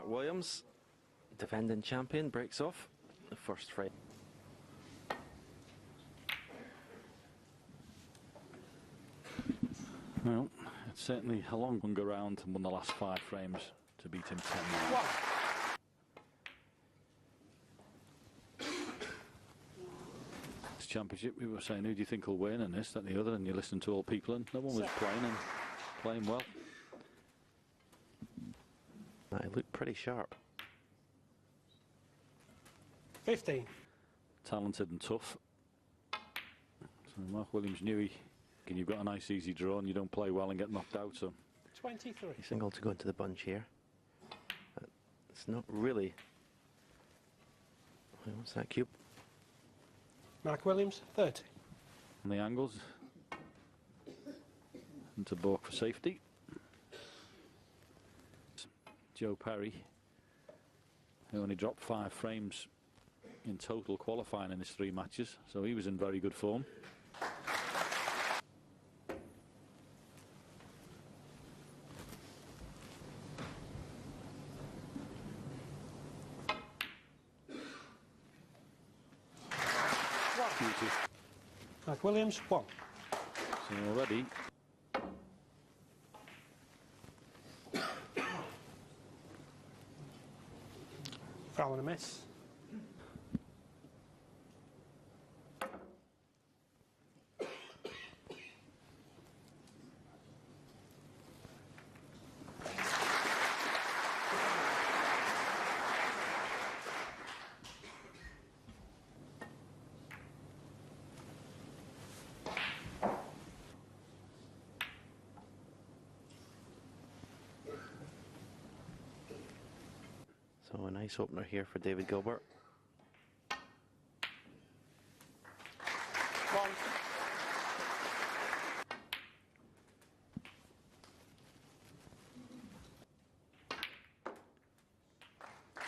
Mark Williams, defending champion, breaks off the first frame. Well, it's certainly a long one go round and won the last 5 frames to beat him 10-9. This championship, we were saying, who do you think will win, and this, that, and the other, and you listen to all people, and no one was playing well. It looked pretty sharp. 15. Talented and tough. So Mark Williams knew you've got a nice easy draw and you don't play well and get knocked out. So 23. Single to go into the bunch here. It's not really. What's that cube? Mark Williams, 30. And the angles into balk for safety. Joe Perry, who only dropped 5 frames in total qualifying in his 3 matches, so he was in very good form. Mark Williams, 1. So already Foul and a miss. So a nice opener here for David Gilbert.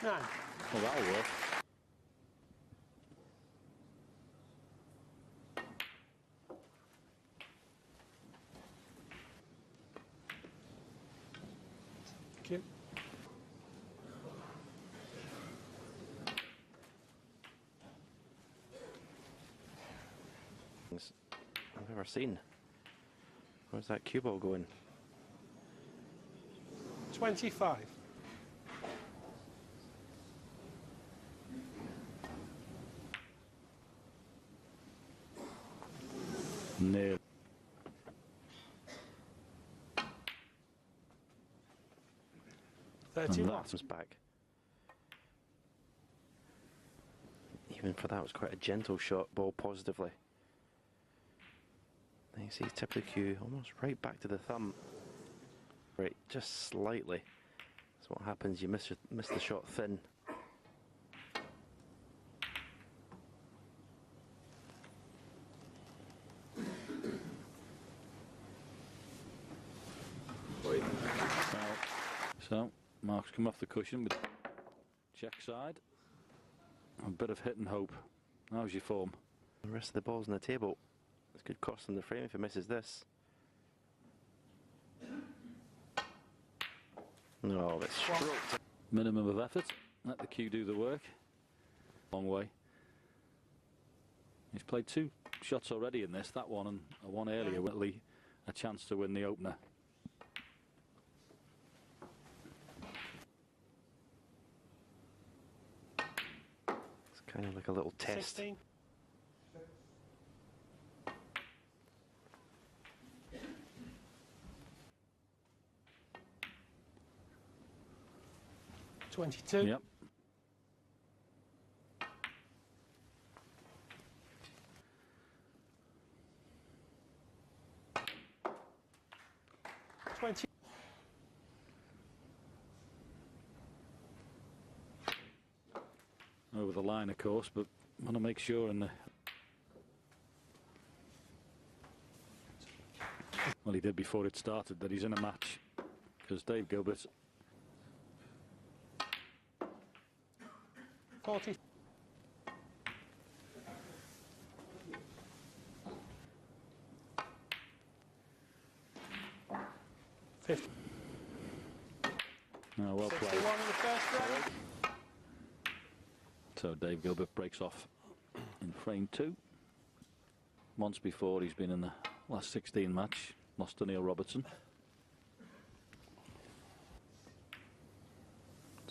1. Nine. well, that'll work. Thank you. I've ever seen. Where's that cue ball going? 25. Near. And 31. that was back. Even for that, it was quite a gentle shot, ball positively. Then you see tip of the cue almost right back to the thumb. Right, just slightly. That's what happens, you miss the shot thin. So Mark's come off the cushion with check side. A bit of hit and hope. How's your form? The rest of the ball's on the table. It's good cost on the frame if he misses this. No, it's stroked. Minimum of effort. Let the cue do the work. Long way. He's played 2 shots already in this. That one and a one earlier with a chance to win the opener. It's kind of like a little test. 16. $22. Yep. Over the line, of course, but I want to make sure in the... Well, he did before it started, that he's in a match, because Dave Gilbert... 40. $50. Oh, well played. 61. 21 in the first frame. So Dave Gilbert breaks off in frame 2. Once before he's been in the last 16 match, lost to Neil Robertson.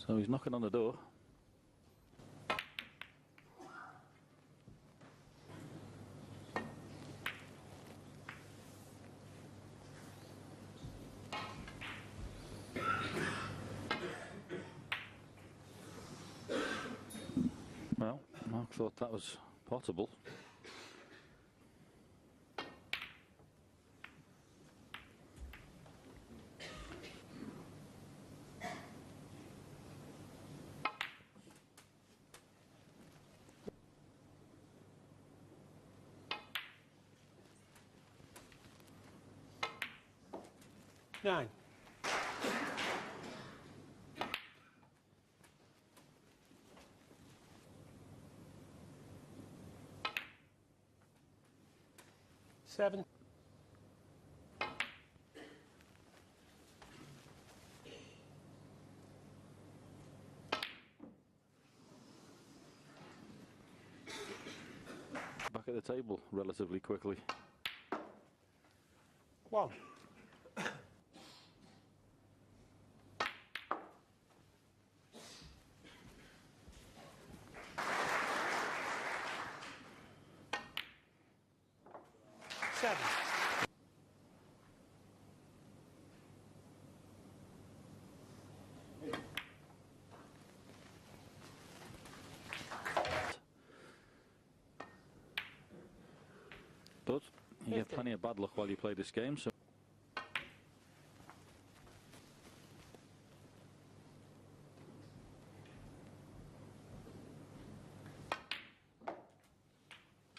So he's knocking on the door. Well, Mark thought that was potable. Nine. Seven. Back at the table relatively quickly. One. Seven. But you get 50. plenty of bad luck while you play this game, so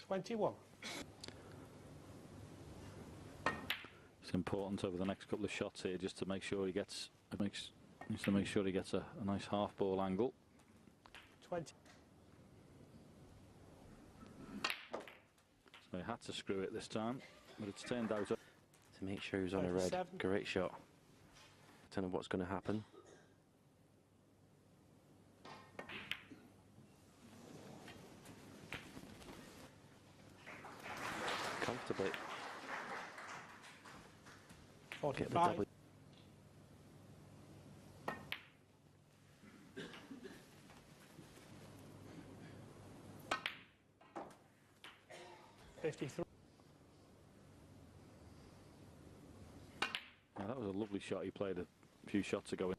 21. it's important over the next couple of shots here just to make sure he gets needs to make sure he gets a nice half ball angle. 20. So he had to screw it this time, but it's turned out. To make sure he was on a red. 37. Great shot. Don't know what's going to happen. Comfortably. Get the 45. double. $53. Yeah, that was a lovely shot he played a few shots ago.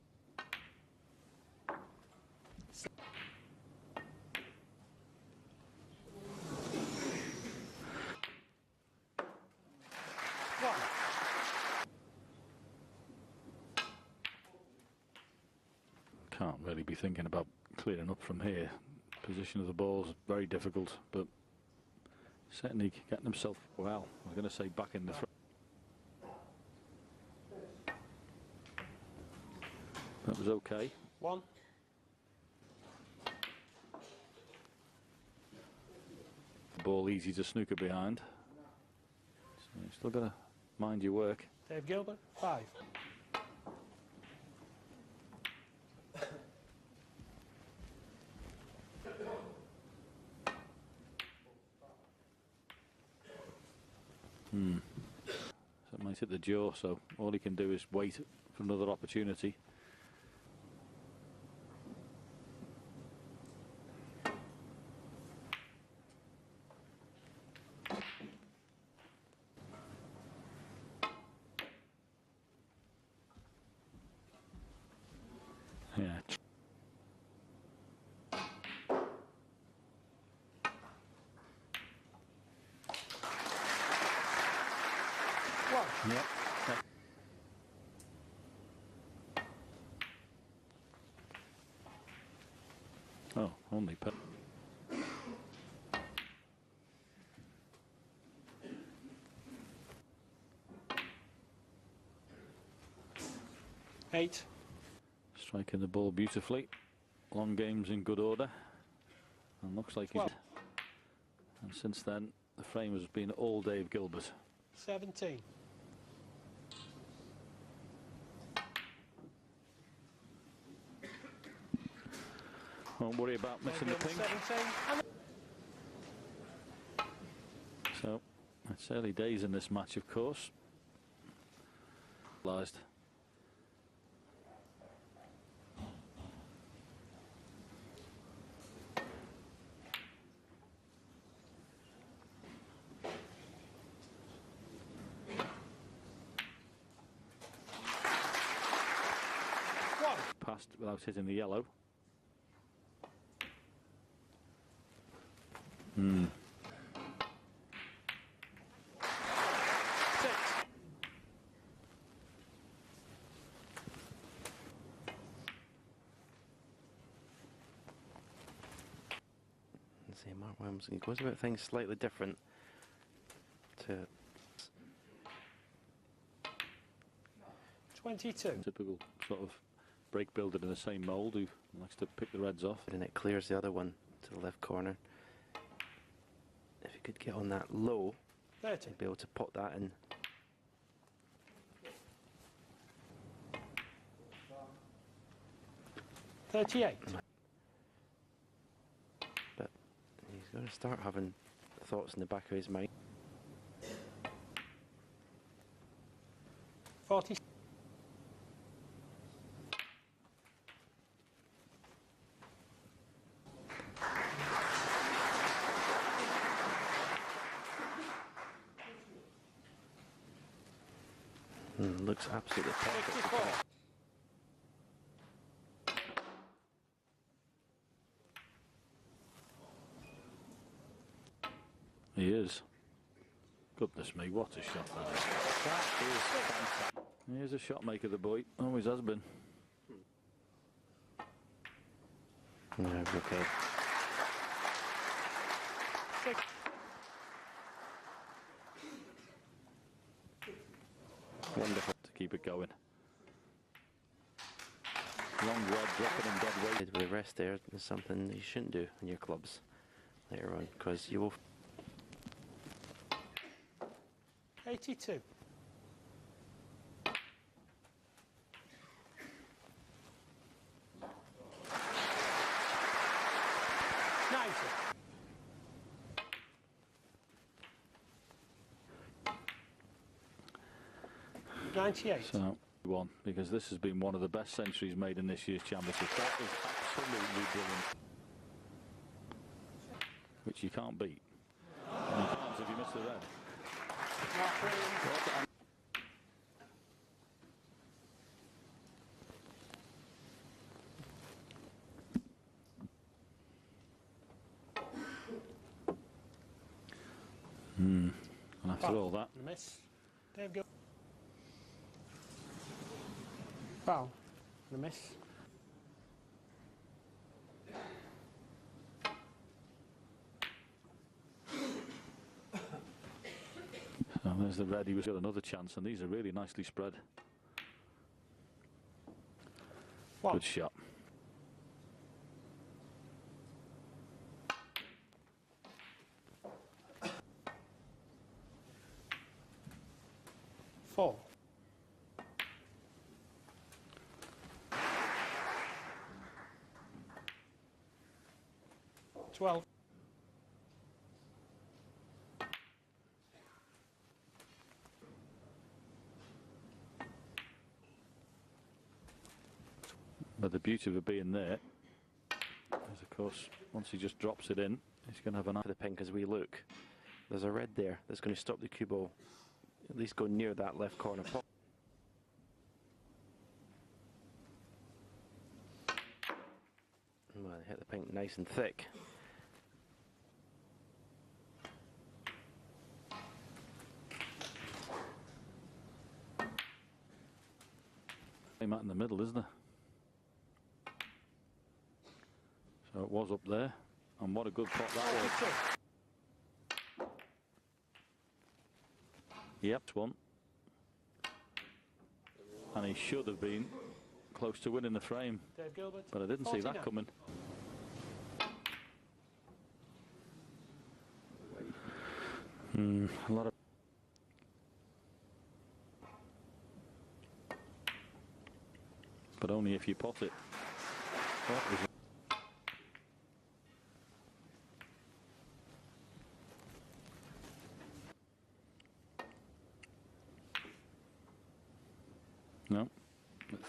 One. Can't really be thinking about clearing up from here. Position of the ball is very difficult, but certainly getting himself, well, I was going to say back in the front. That was okay. One. Ball easy to snooker behind. So you still got to mind your work. Dave Gilbert. 5. So it might hit the jaw, so all he can do is wait for another opportunity. Yeah. One. Yep. Oh, only put. Eight. Striking the ball beautifully. Long games in good order. And looks like he's. 12. And since then, the frame has been all Dave Gilbert. 17. Won't worry about missing the Dave pink. Gilbert, 17. So, it's early days in this match, of course. Realised. Passed without hitting the yellow. See, Mark Williams, he goes about things slightly different to 22. Typical sort of break builder in the same mould who likes to pick the reds off. and it clears the other one to the left corner. If you could get on that low, 30. you'd be able to put that in. $38. But he's going to start having thoughts in the back of his mind. 40. Looks absolutely perfect. 54. He is. Goodness me, what a shot that is. That is fantastic. He is a shot maker, the boy. Always has been. No, okay. 6. Wonderful. To keep it going. Long rod dropping in dead weight. With the rest there is something you shouldn't do in your clubs later on, because you will. 82. $98. So, one, because this has been one of the best centuries made in this year's championship. That is absolutely brilliant. Which you can't beat. And you can't if you miss the red. Mark Williams. And after all that, And a miss. Dave Gilbert. Foul. And a miss. so there's the red. He was got another chance, and these are really nicely spread. One. Good shot. Four. $12. But the beauty of it being there is, of course, once he just drops it in, he's going to have an For the pink as we look, there's a red there that's going to stop the cue ball, at least go near that left corner pop. Well, they hit the pink nice and thick. Came out in the middle, isn't there? So it was up there, and what a good pot that was. 42. Yep, one. And he should have been close to winning the frame, Dave Gilbert. but I didn't see that 49. coming. A lot of. But only if you pot it. Oh,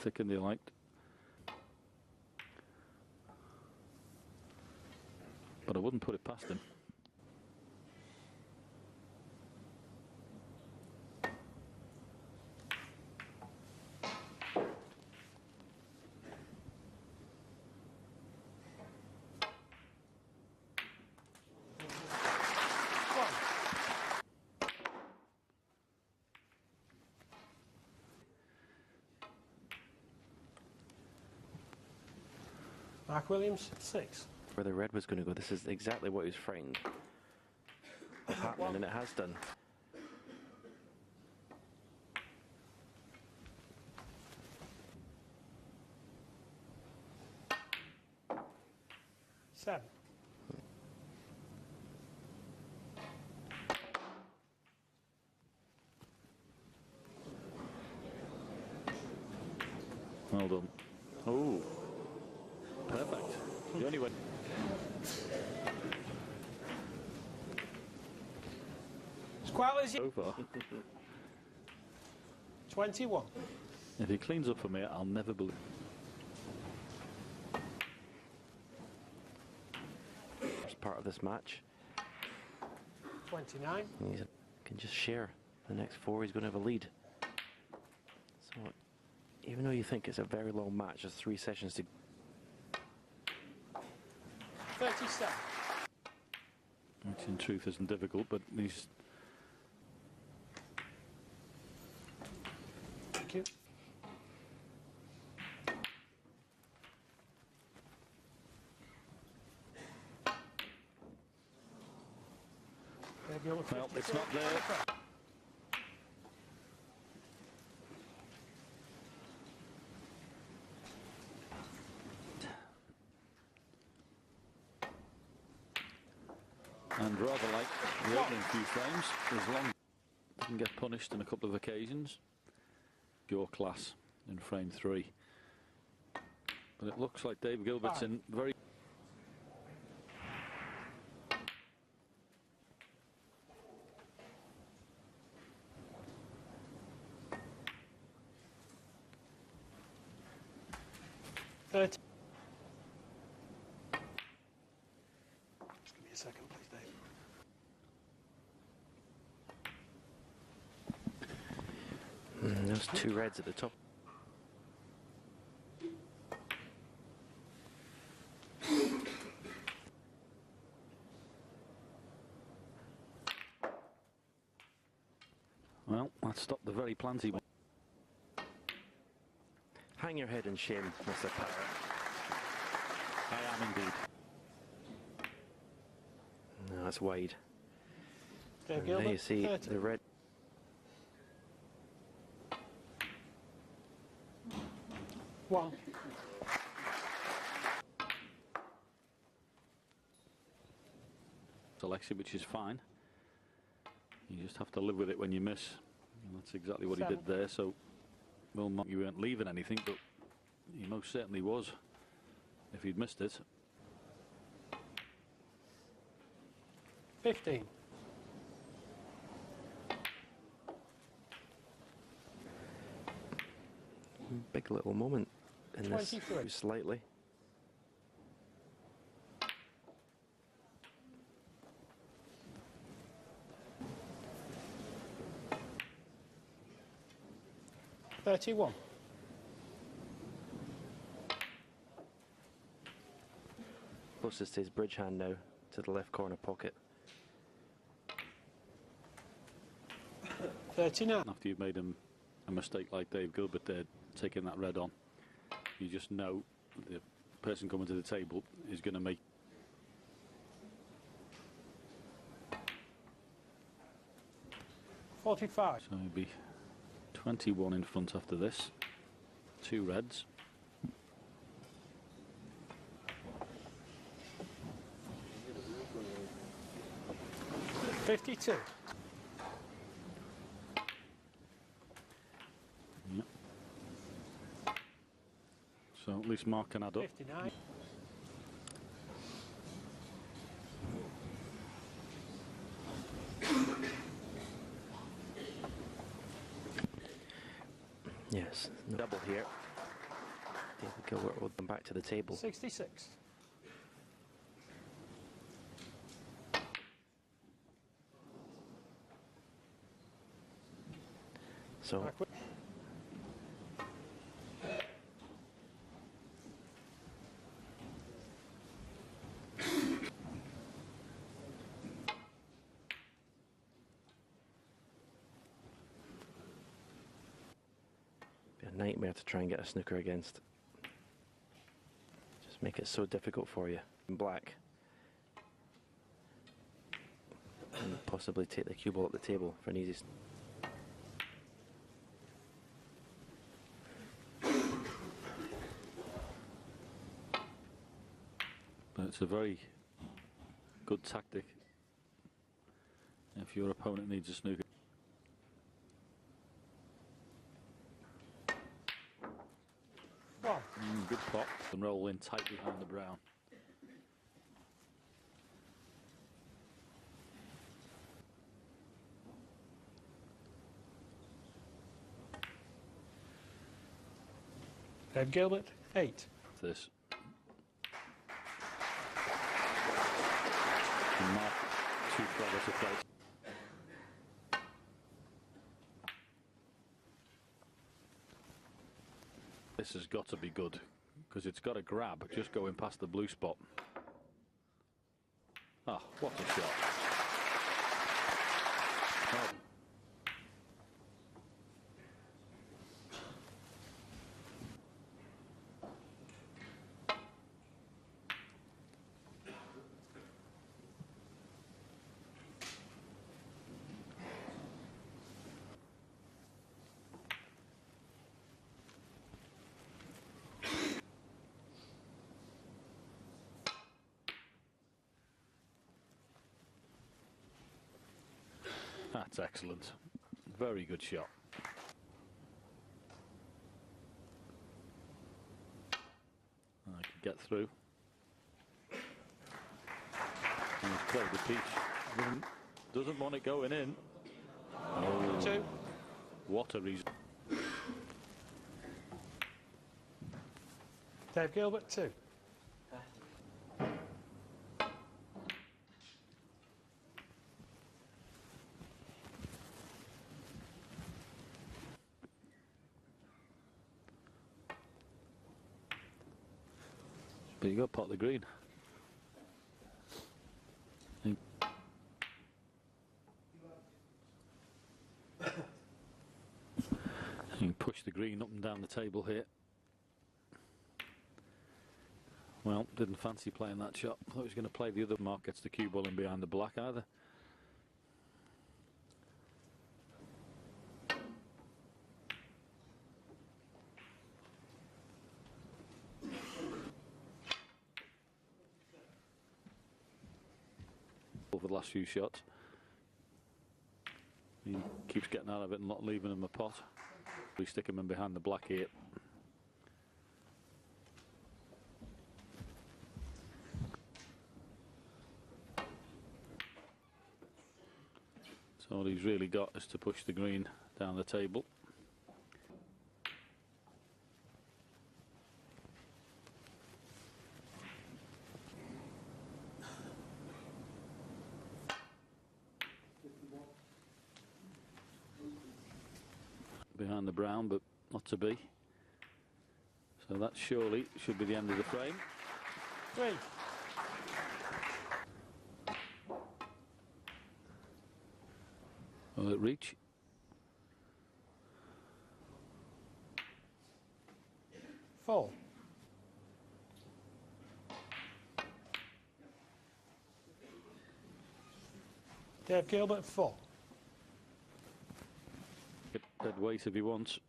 thicker than they liked. But I wouldn't put it past him. Mark Williams, 6. Where the red was going to go. This is exactly what he was frightened of happening, and it has done. Seven. Well done. Oh, perfect. The only way. Squall So far. 21. If he cleans up for me, I'll never believe. First part of this match. 29. He can just share the next 4. He's going to have a lead. So even though you think it's a very long match, there's 3 sessions to. 37. Which in truth isn't difficult, but he's. Thank you. Well, it's not there. And rather like the opening few frames, as long as he can get punished on a couple of occasions. Your class in frame 3. But it looks like Dave Gilbert's in very. Just give me a second, please, Dave. Those 2 reds at the top. Well, that stopped the very planty one. Hang your head in shame, Mr. Parrott. I am indeed. No, that's wide. Dave And Gilbert, there you see 30. the red. 1. Selection, which is fine. You just have to live with it when you miss. And that's exactly what 7. he did there. So, well, not you weren't leaving anything, but he most certainly was. If he'd missed it. 15. Big little moment in this. 23. Slightly. $31. Closest to his bridge hand now, to the left corner pocket. 39. After you've made a mistake like Dave Gilbert did, taking that red on, you just know the person coming to the table is going to make. $45. So he'll be 21 in front after this. 2 reds. $52. Yep. So at least Mark can add up. 59. Yes, double here. Gilbert will come back to the table. 66. So Backward. be a nightmare to try and get a snooker against. Just make it so difficult for you. In black. And possibly take the cue ball up the table for an easy. But it's a very good tactic if your opponent needs a snooker. One. Good pop and roll in tight behind the brown. Gilbert, 8. This. And Mark too clever to play. This has got to be good because it's got a grab just going past the blue spot. Ah, what a shot. Oh. That's excellent. Very good shot. I can get through. And he's played the peach. Doesn't want it going in. Oh, 2. what a reason. Dave Gilbert, 2. But you got to pot the green. You can push the green up and down the table here. Well, didn't fancy playing that shot. Thought he was going to play the other. Mark gets the cue ball in behind the black either. Over the last few shots. He keeps getting out of it and not leaving him a pot. We stick him in behind the black here. So all he's really got is to push the green down the table. Behind the brown, but not to be. So that surely should be the end of the frame. 3. Will it reach? Four. Dave Gilbert, 4. Get dead weight if he wants.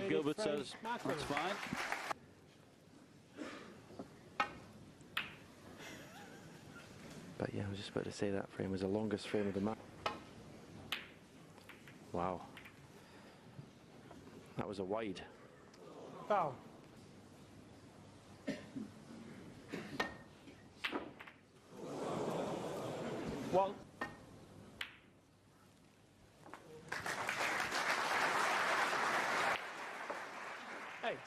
Gilbert says that's fine. But yeah, I was just about to say that frame was the longest frame of the match. Wow. That was a wide. Foul. One. 28.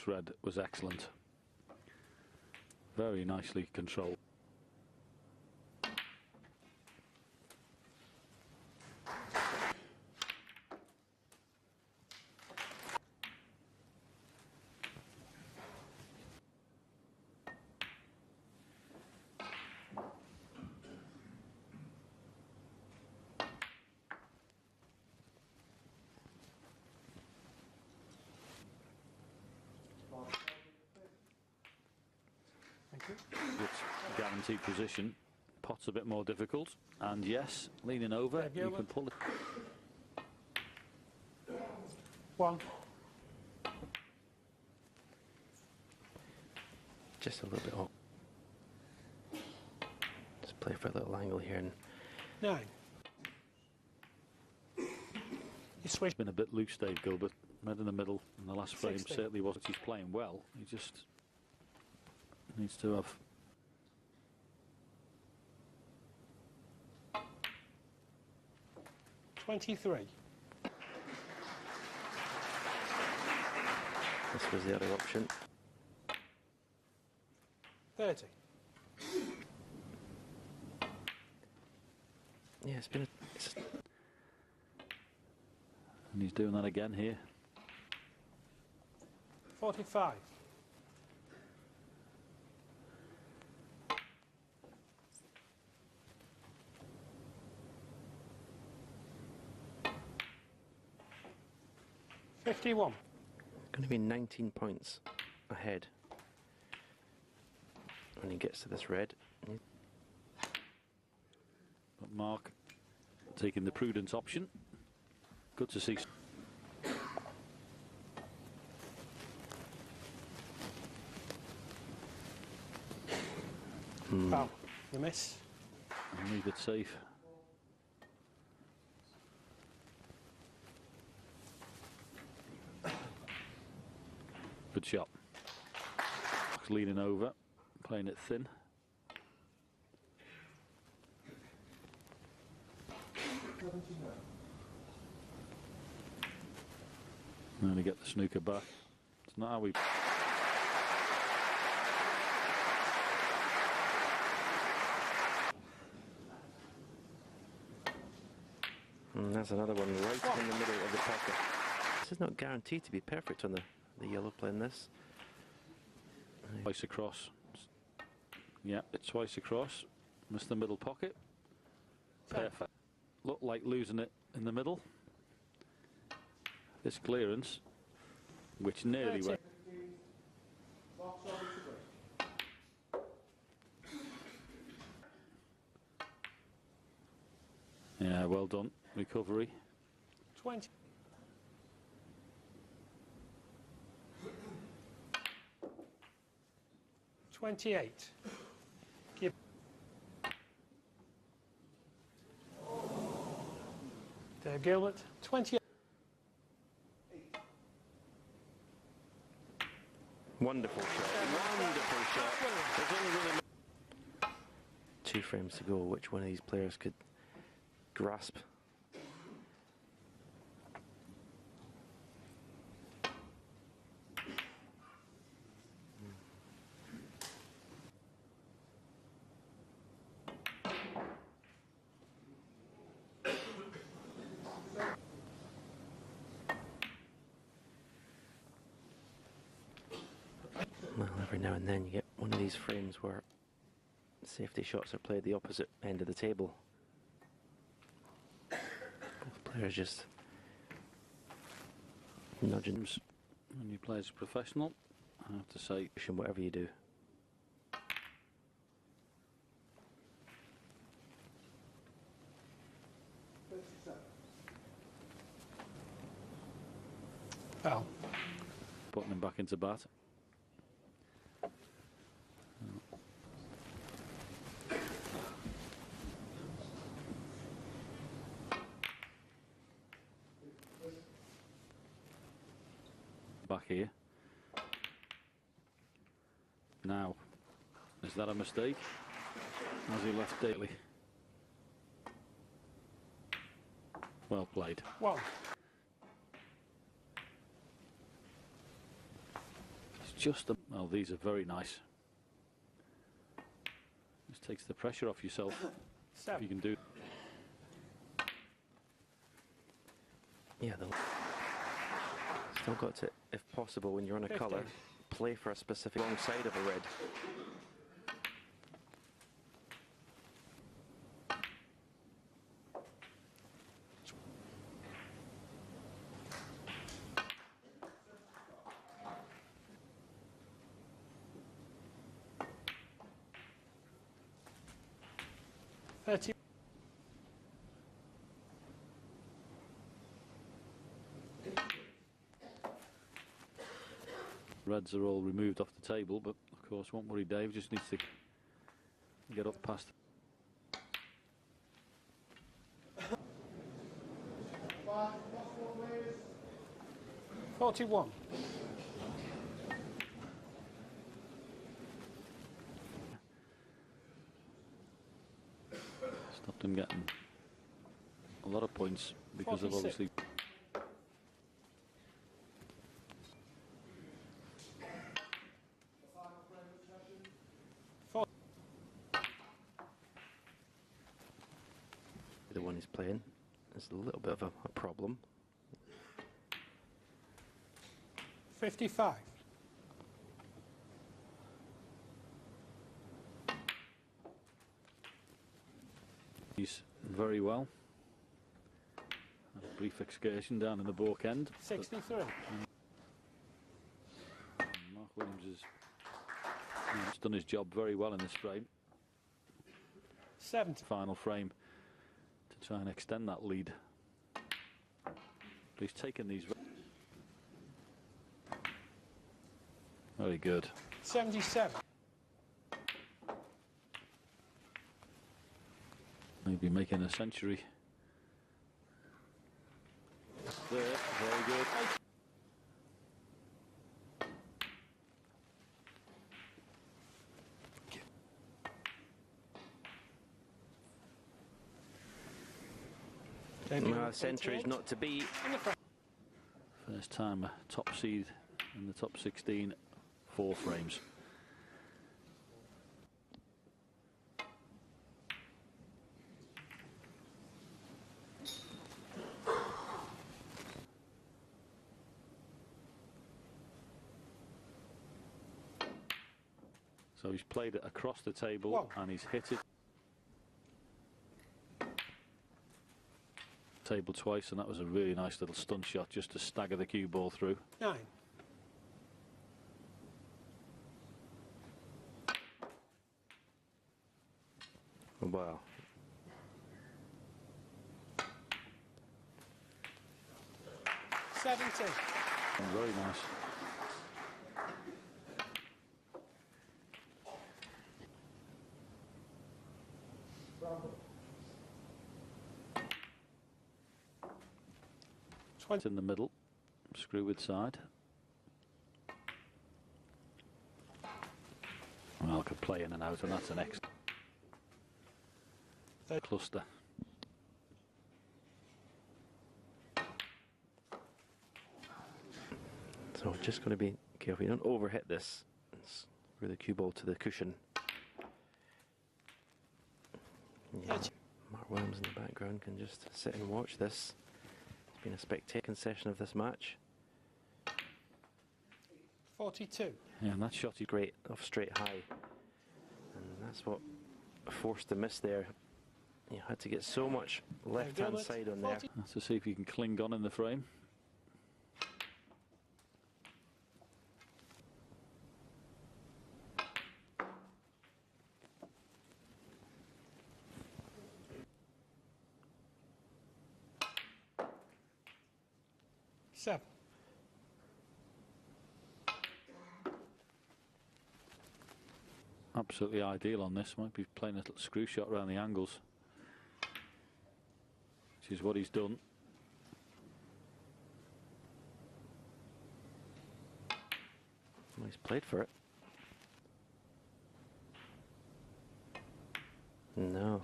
Red was excellent. Very nicely controlled. Thank you. It's guaranteed position. Pot's a bit more difficult. And yes, leaning over, Yeah, you Gilbert. can pull it. 1. Just a little bit off. Just play for a little angle here and 9. You switch. Been a bit loose, Dave Gilbert. Right in the middle in the last frame. 60. Certainly wasn't. He's playing well. He just needs to have. $23. this was the other option. $30. Yeah, it's been And he's doing that again here. 45. $51. going to be 19 points ahead when he gets to this red. But Mark taking the prudence option. Good to see. Foul. The miss. And leave it safe. Good shot. Leaning over, playing it thin. And then we get the snooker back. It's not how we. And that's another one right in the middle of the pocket. This is not guaranteed to be perfect on the yellow playing this. Twice across. Yeah, it's twice across. Missed the middle pocket. Perfect. Looked like losing it in the middle. This clearance, which nearly went. Yeah, well done. Recovery. 20. $28. Give. Dave Gilbert. 28. Wonderful shot. Wonderful shot. There's only really 2 frames to go. Which one of these players could grasp? Well, every now and then you get one of these frames where safety shots are played the opposite end of the table. Both players just nudging. When you play as a professional, I have to say, Whatever you do. Foul. putting him back into bat. Back here. Now, is that a mistake? Has he left Daly? Well played. 1. It's just well, these are very nice. Just takes the pressure off yourself. If 7. you can do. Yeah, still got to, if possible, when you're on a 15. colour, play for a specific wrong side of a red. Thirty. Reds are all removed off the table, but of course, won't worry, Dave. Just needs to get up past. 41. Stopped him getting a lot of points because of 46. obviously. The one he's playing is a little bit of a problem. 55. He's very well. Had a brief excursion down in the Bork end. 63. Mark Williams has done his job very well in this frame. 70. Final frame to try and extend that lead. But he's taken these. Very good. 77. Maybe making a century. There, very good. Century's not to be. First time a top seed in the top 16, 4 frames. So he's played it across the table. Whoa. And he's hit it table twice, and that was a really nice little stunt shot just to stagger the cue ball through. 9. Wow. Seventy. Very nice. It's in the middle, screw with side. Well, could play in and out, and that's an X. Cluster. So just going to be careful you don't overhit this. Screw the cue ball to the cushion. Yeah. Mark Williams in the background can just sit and watch this. It's been a spectacular session of this match. 42. Yeah, and that shot he Great off straight high. And that's what forced the miss there. You had to get so much left-hand Gilbert, side on there. 40. has to see if he can cling on in the frame. Seven. Absolutely ideal on this. Might be playing a little screw shot around the angles, which is what he's done. Well, he's played for it. No.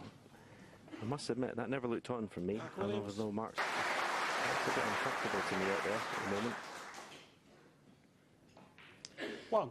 I must admit, that never looked on from me. Mark I know Williams. there's no marks. It's a bit uncomfortable to me out there at the moment. 1.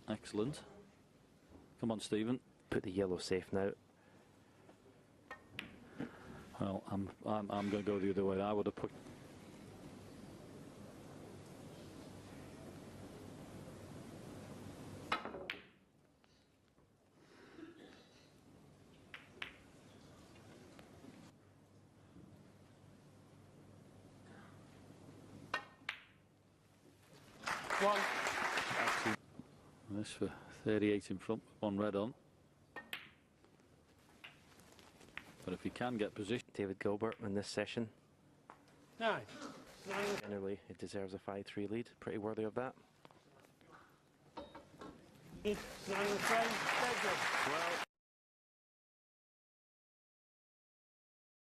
Excellent. Come on, Stephen. Put the yellow safe now. Well, I'm going to go the other way. I would have put. One. And this for 38 in front, 1 red on. But if he can get position. David Gilbert in this session. 9. 9. Generally, it deserves a 5-3 lead. Pretty worthy of that. 9 frame. Dead good. Well.